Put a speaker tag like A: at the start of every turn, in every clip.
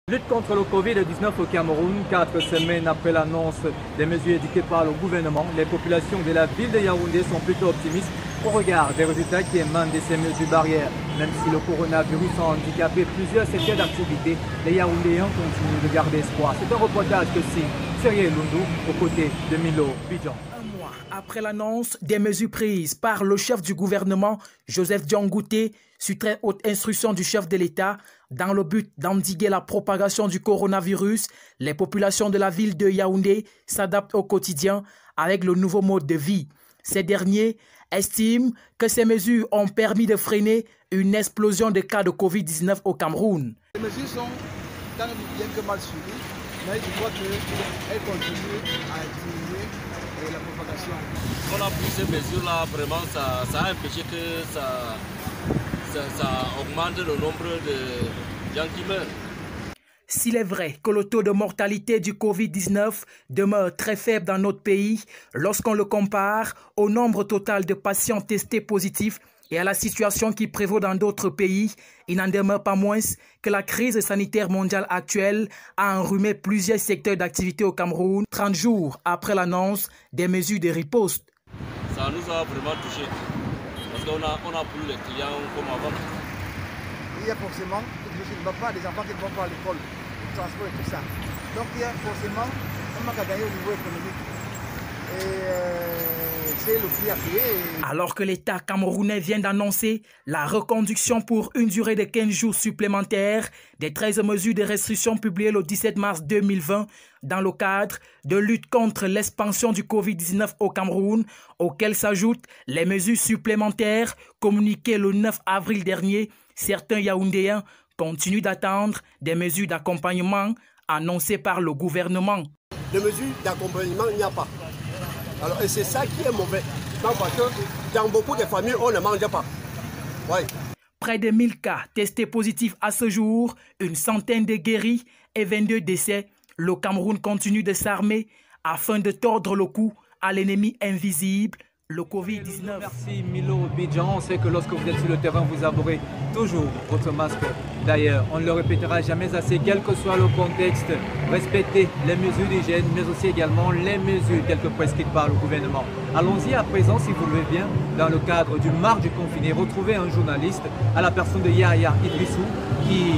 A: Lutte contre le Covid-19 au Cameroun, 4 semaines après l'annonce des mesures édictées par le gouvernement, les populations de la ville de Yaoundé sont plutôt optimistes au regard des résultats qui émanent de ces mesures barrières. Même si le coronavirus a handicapé plusieurs secteurs d'activité, les Yaoundéens continuent de garder espoir. C'est un reportage que signe Thierry Lundu aux côtés de Milo Bidjan.
B: Un mois après l'annonce des mesures prises par le chef du gouvernement, Joseph Diangouté, sur très haute instruction du chef de l'État, dans le but d'endiguer la propagation du coronavirus, les populations de la ville de Yaoundé s'adaptent au quotidien avec le nouveau mode de vie. Ces derniers estiment que ces mesures ont permis de freiner une explosion de cas de Covid-19 au Cameroun.
C: Les mesures sont quand même bien que mal suivies, mais je crois qu'elles contribuent à diminuer la propagation.
D: On a pris ces mesures-là, vraiment, ça a empêché que ça augmente le nombre de gens qui meurent.
B: S'il est vrai que le taux de mortalité du Covid-19 demeure très faible dans notre pays, lorsqu'on le compare au nombre total de patients testés positifs et à la situation qui prévaut dans d'autres pays, il n'en demeure pas moins que la crise sanitaire mondiale actuelle a enrhumé plusieurs secteurs d'activité au Cameroun, 30 jours après l'annonce des mesures de riposte.
D: Ça nous a vraiment touchés. Parce qu'on a plus les clients comme avant.
C: Il y a forcément quelque chose qui ne va pas, des enfants qui ne vont pas à l'école, le transport et tout ça. Donc il y a forcément un manque à gagner au niveau économique. Et c'est le prix à payer.
B: Alors que l'État camerounais vient d'annoncer la reconduction pour une durée de 15 jours supplémentaires des 13 mesures de restriction publiées le 17 mars 2020 dans le cadre de lutte contre l'expansion du Covid-19 au Cameroun, auxquelles s'ajoutent les mesures supplémentaires communiquées le 9 avril dernier, certains Yaoundéens continuent d'attendre des mesures d'accompagnement annoncées par le gouvernement.
E: De mesures d'accompagnement, il n'y a pas. Alors, et c'est ça qui est mauvais. Parce que dans beaucoup de familles, on ne mange pas. Ouais.
B: Près de 1000 cas testés positifs à ce jour, une centaine de guéris et 22 décès. Le Cameroun continue de s'armer afin de tordre le cou à l'ennemi invisible, le Covid-19.
A: Merci Milo Bidjan. On sait que lorsque vous êtes sur le terrain, vous arborez toujours votre masque. D'ailleurs, on ne le répétera jamais assez, quel que soit le contexte, respectez les mesures d'hygiène, mais aussi également les mesures telles que prescrites par le gouvernement. Allons-y à présent, si vous le voulez bien, dans le cadre du Marche du confiné, retrouver un journaliste à la personne de Yaya Idrissou qui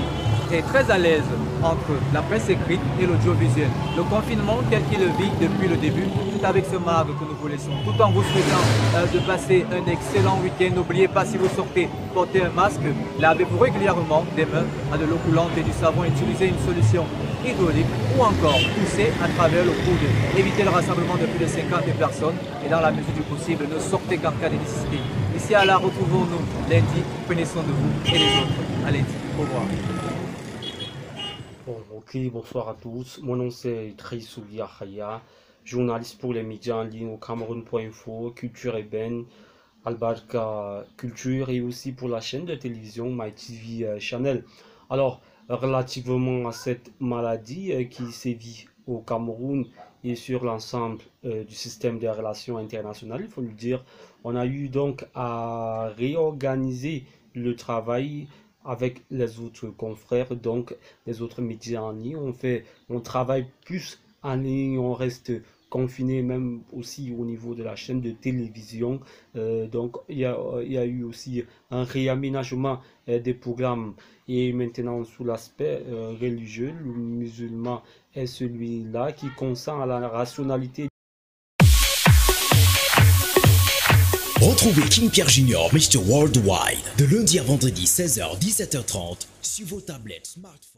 A: est très à l'aise entre la presse écrite et l'audiovisuel. Le confinement tel qu'il le vit depuis le début, c'est avec ce marque que nous vous laissons. Tout en vous souhaitant de passer un excellent week-end. N'oubliez pas, si vous sortez, portez un masque, lavez-vous régulièrement des mains à de l'eau coulante et du savon, utilisez une solution hydraulique ou encore poussez à travers le coude. Évitez le rassemblement de plus de 50 personnes et dans la mesure du possible, ne sortez qu'en cas de nécessité. Ici à la retrouvons-nous lundi. Prenez soin de vous et les autres. À lundi. Au revoir.
F: Bon, ok, bonsoir à tous. Mon nom c'est Traïsou Yahya, journaliste pour les médias en ligne au Cameroun.info, Culture Eben, Albarka Culture et aussi pour la chaîne de télévision MyTV Channel. Alors, relativement à cette maladie qui sévit au Cameroun et sur l'ensemble du système des relations internationales, il faut le dire, on a eu donc à réorganiser le travail avec les autres confrères, donc les autres médias en ligne. On travaille plus en ligne, on reste confiné même aussi au niveau de la chaîne de télévision. Donc il y a eu aussi un réaménagement des programmes et maintenant sous l'aspect religieux, le musulman est celui-là qui consent à la rationalité.
G: Retrouvez King Pierre Junior, Mr. Worldwide, de lundi à vendredi 16h-17h30 sur vos tablettes, smartphones.